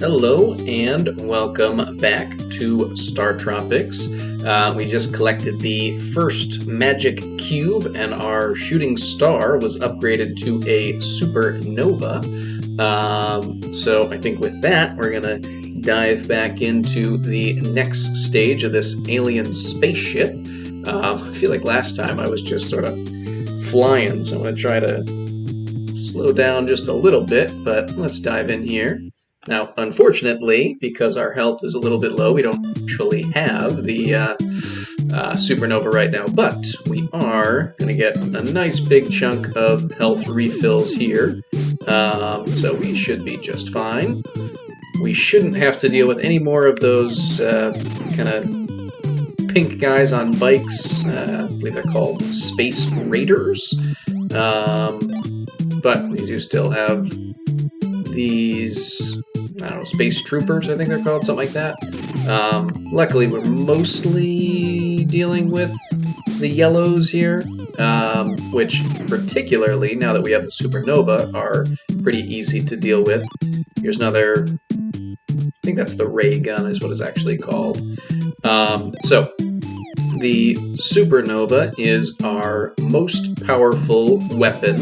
Hello and welcome back to StarTropics. We just collected the first magic cube and our shooting star was upgraded to a supernova. So I think with that we're going to dive back into the next stage of this alien spaceship. I feel like last time I was just sort of flying, so I'm going to try to slow down just a little bit, but let's dive in here. Now, unfortunately, because our health is a little bit low, we don't actually have the supernova right now, but we are going to get a nice big chunk of health refills here, so we should be just fine. We shouldn't have to deal with any more of those kind of pink guys on bikes. I believe they're called Space Raiders, but we do still have these, I don't know, Space Troopers, I think they're called, something like that. Luckily, we're mostly dealing with the yellows here, which particularly, now that we have the supernova, are pretty easy to deal with. Here's another, I think that's the ray gun is what it's actually called. So, the supernova is our most powerful weapon,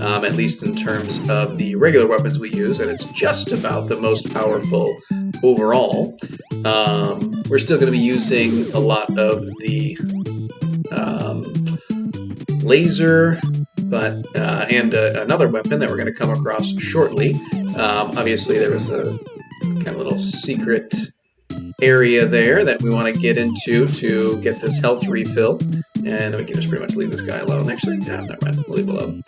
at least in terms of the regular weapons we use, and it's just about the most powerful overall. We're still going to be using a lot of the laser, but and another weapon that we're going to come across shortly. Obviously, there was a kind of little secret area there that we want to get into to get this health refill, and we can just pretty much leave this guy alone. Actually, no, never mind, we'll leave alone.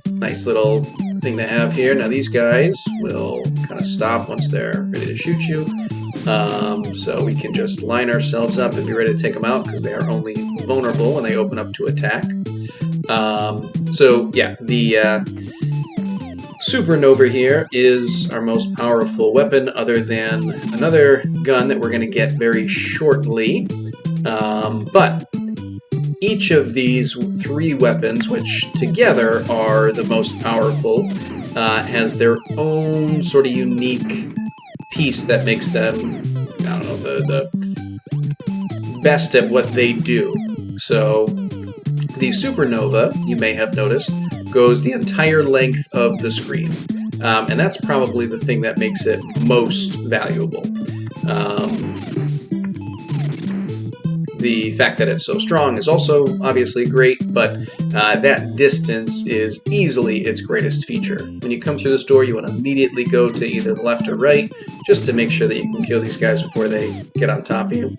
Nice little thing to have here. Now these guys will kind of stop once they're ready to shoot you, so we can just line ourselves up and be ready to take them out because they are only vulnerable when they open up to attack. So yeah, the supernova here is our most powerful weapon, other than another gun that we're going to get very shortly. But each of these three weapons, which together are the most powerful, has their own sort of unique piece that makes them, I don't know, the best at what they do. So the supernova, you may have noticed, goes the entire length of the screen, and that's probably the thing that makes it most valuable. The fact that it's so strong is also obviously great, but that distance is easily its greatest feature. When you come through this door, you want to immediately go to either the left or right, just to make sure that you can kill these guys before they get on top of you.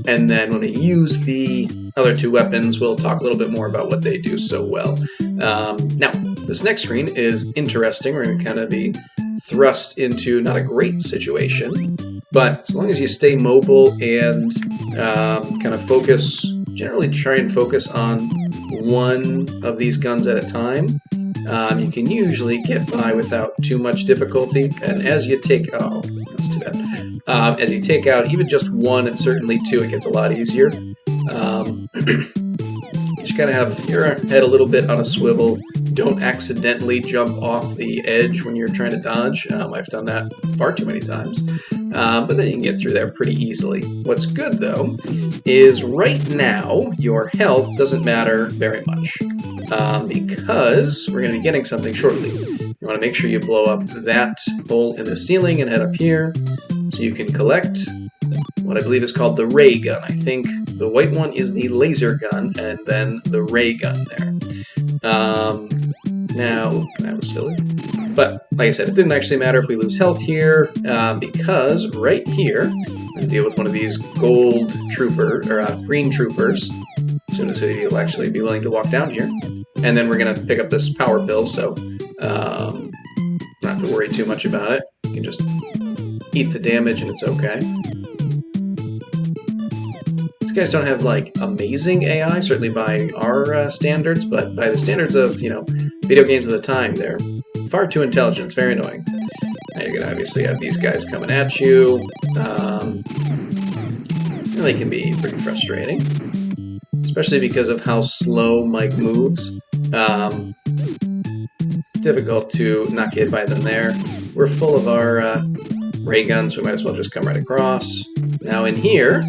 And then when we use the other two weapons, we'll talk a little bit more about what they do so well. Now, this next screen is interesting. We're going to kind of be thrust into not a great situation, but as long as you stay mobile and kind of focus, generally try and focus on one of these guns at a time, you can usually get by without too much difficulty. And as you take, oh, that's too bad. As you take out even just one and certainly two, it gets a lot easier. You just gotta have your head a little bit on a swivel. Don't accidentally jump off the edge when you're trying to dodge. I've done that far too many times. But then you can get through there pretty easily. What's good, though, is right now your health doesn't matter very much, because we're going to be getting something shortly. You want to make sure you blow up that hole in the ceiling and head up here so you can collect what I believe is called the ray gun. I think the white one is the laser gun, and then the ray gun there. Now, that was silly. But, like I said, it didn't actually matter if we lose health here, because right here, I'm going to deal with one of these gold trooper, or green troopers, as soon as he'll actually be willing to walk down here. And then we're going to pick up this power pill, so not have to worry too much about it. You can just eat the damage and it's okay. These guys don't have, like, amazing AI, certainly by our standards, but by the standards of, you know, video games of the time, they're far too intelligent. It's very annoying. Now you're going to obviously have these guys coming at you. Really can be pretty frustrating, especially because of how slow Mike moves. difficult to not get by them there. We're full of our ray guns, so we might as well just come right across. Now in here,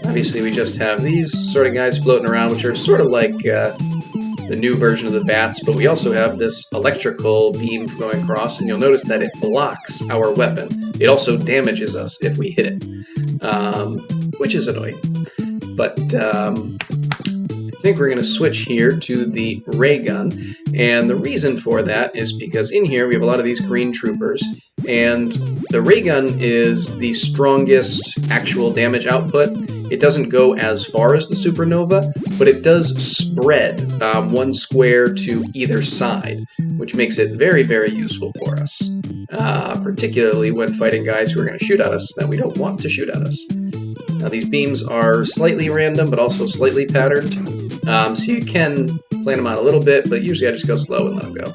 obviously we just have these sort of guys floating around, which are sort of like the new version of the bats, but we also have this electrical beam going across, and you'll notice that it blocks our weapon. It also damages us if we hit it, which is annoying. But I think we're going to switch here to the ray gun, and the reason for that is because in here we have a lot of these green troopers, and the ray gun is the strongest actual damage output. It doesn't go as far as the supernova, but it does spread one square to either side, which makes it very, very useful for us, particularly when fighting guys who are going to shoot at us that we don't want to shoot at us. Now these beams are slightly random, but also slightly patterned, so you can plan them out a little bit, but usually I just go slow and let them go.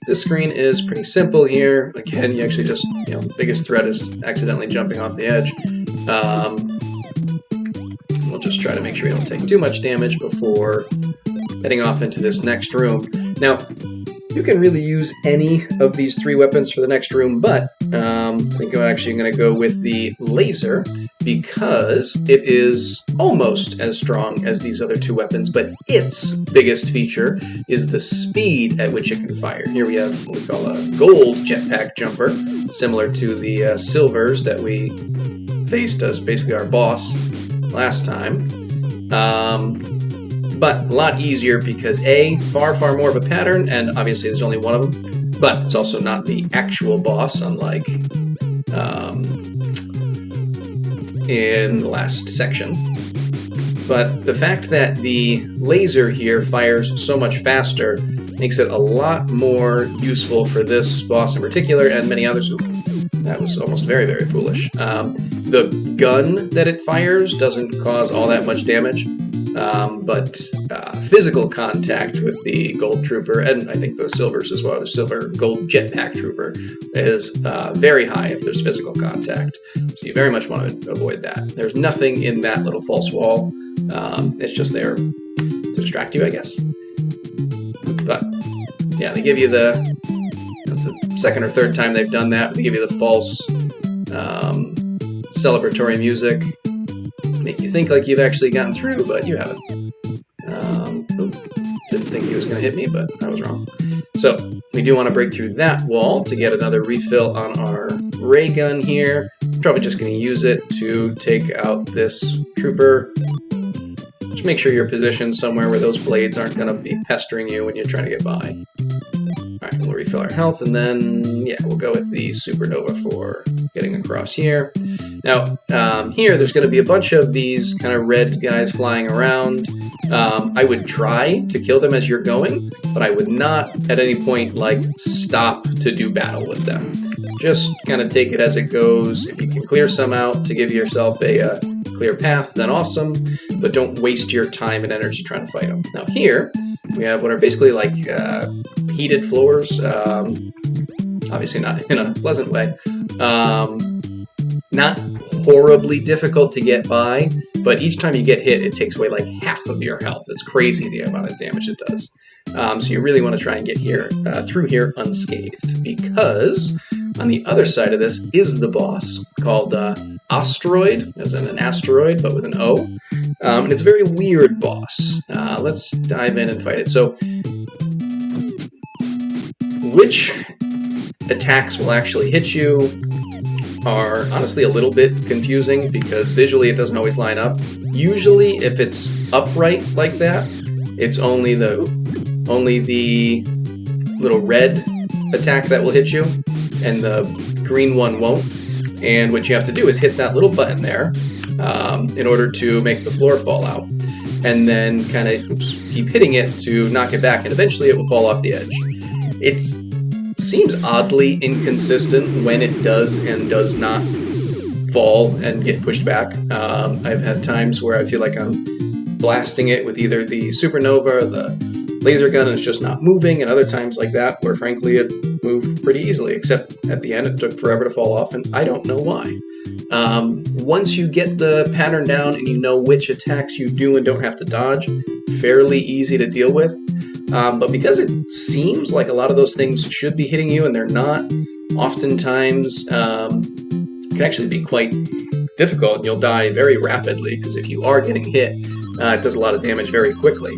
This screen is pretty simple here. Again, you actually just, the biggest threat is accidentally jumping off the edge. We'll just try to make sure we don't take too much damage before heading off into this next room. Now, you can really use any of these three weapons for the next room, but I think I'm actually going to go with the laser because it is almost as strong as these other two weapons, but its biggest feature is the speed at which it can fire. Here we have what we call a gold jetpack jumper, similar to the silvers that we faced as basically our boss last time. But a lot easier because A, far more of a pattern, and obviously there's only one of them, but it's also not the actual boss, unlike in the last section. But the fact that the laser here fires so much faster makes it a lot more useful for this boss in particular, and many others. Ooh, that was almost very, very foolish. The gun that it fires doesn't cause all that much damage, but physical contact with the gold trooper, and I think the silvers as well, the silver gold jetpack trooper, is very high if there's physical contact. So you very much want to avoid that. There's nothing in that little false wall. It's just there to distract you, I guess. But yeah, they give you that's the second or third time they've done that. They give you the false celebratory music, make you think like you've actually gotten through, but you haven't. Didn't think he was going to hit me, but I was wrong. So we do want to break through that wall to get another refill on our ray gun here. Probably just going to use it to take out this trooper. Just make sure you're positioned somewhere where those blades aren't going to be pestering you when you're trying to get by. Alright, we'll refill our health, and then, yeah, we'll go with the supernova for getting across here. Now, here, there's going to be a bunch of these kind of red guys flying around. I would try to kill them as you're going, but I would not at any point, stop to do battle with them. Just kind of take it as it goes. If you can clear some out to give yourself a clear path, then awesome, but don't waste your time and energy trying to fight them. Now here, we have what are basically heated floors, obviously not in a pleasant way. Not horribly difficult to get by, but each time you get hit, it takes away half of your health. It's crazy the amount of damage it does. So you really want to try and get through here unscathed, because on the other side of this is the boss called Asteroid, as in an asteroid, but with an O. And it's a very weird boss. Let's dive in and fight it. So, which attacks will actually hit you are honestly a little bit confusing because visually it doesn't always line up. Usually if it's upright like that, it's only the little red attack that will hit you, and the green one won't. And what you have to do is hit that little button there in order to make the floor fall out. And then kind of keep hitting it to knock it back, and eventually it will fall off the edge. It seems oddly inconsistent when it does and does not fall and get pushed back. I've had times where I feel like I'm blasting it with either the supernova or the laser gun and it's just not moving, and other times like that where frankly it moved pretty easily, except at the end it took forever to fall off, and I don't know why. Once you get the pattern down and you know which attacks you do and don't have to dodge, fairly easy to deal with. But because it seems like a lot of those things should be hitting you and they're not, oftentimes can actually be quite difficult, and you'll die very rapidly, because if you are getting hit, it does a lot of damage very quickly.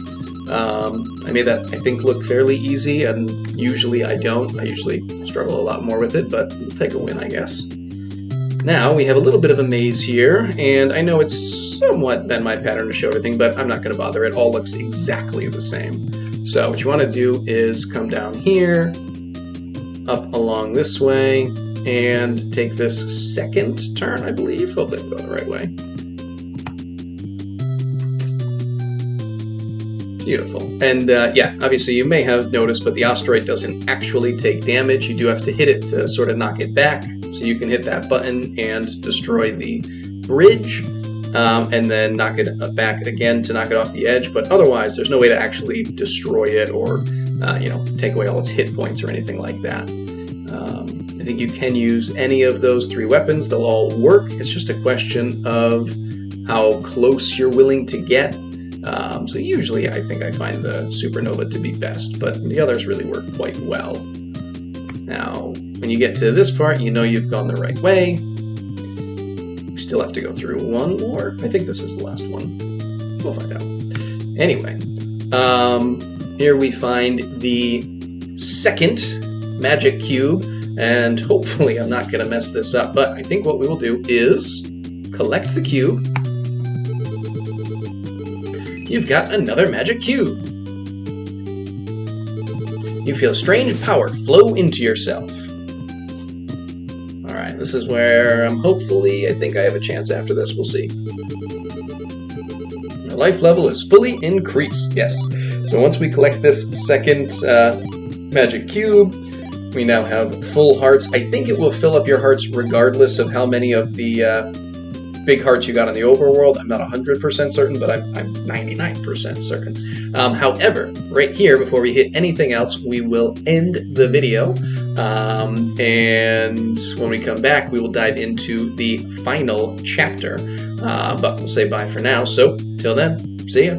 I made that, I think, look fairly easy, and usually I don't. I usually struggle a lot more with it, but we'll take a win, I guess. Now we have a little bit of a maze here, and I know it's somewhat been my pattern to show everything, but I'm not going to bother. It all looks exactly the same. So what you want to do is come down here, up along this way, and take this second turn, I believe. Hopefully I'm going the right way. Beautiful. And yeah, obviously you may have noticed, but the asteroid doesn't actually take damage. You do have to hit it to sort of knock it back. So you can hit that button and destroy the bridge, and then knock it back again to knock it off the edge. But otherwise, there's no way to actually destroy it or you know, take away all its hit points or anything like that. I think you can use any of those 3 weapons. They'll all work. It's just a question of how close you're willing to get. So usually I think I find the supernova to be best, but the others really work quite well. Now, when you get to this part, you know you've gone the right way. You still have to go through one more. I think this is the last one. We'll find out. Anyway, here we find the second magic cube, and hopefully I'm not going to mess this up, but I think what we will do is collect the cube. You've got another magic cube. You feel strange power flow into yourself. Alright, this is where hopefully, I think I have a chance after this. We'll see. Your life level is fully increased. Yes. So once we collect this second magic cube, we now have full hearts. I think it will fill up your hearts regardless of how many of the big hearts you got on the overworld. I'm not 100% certain, but I'm 99% certain. However, right here, before we hit anything else, we will end the video. And when we come back, we will dive into the final chapter. But we'll say bye for now. So, till then, see ya.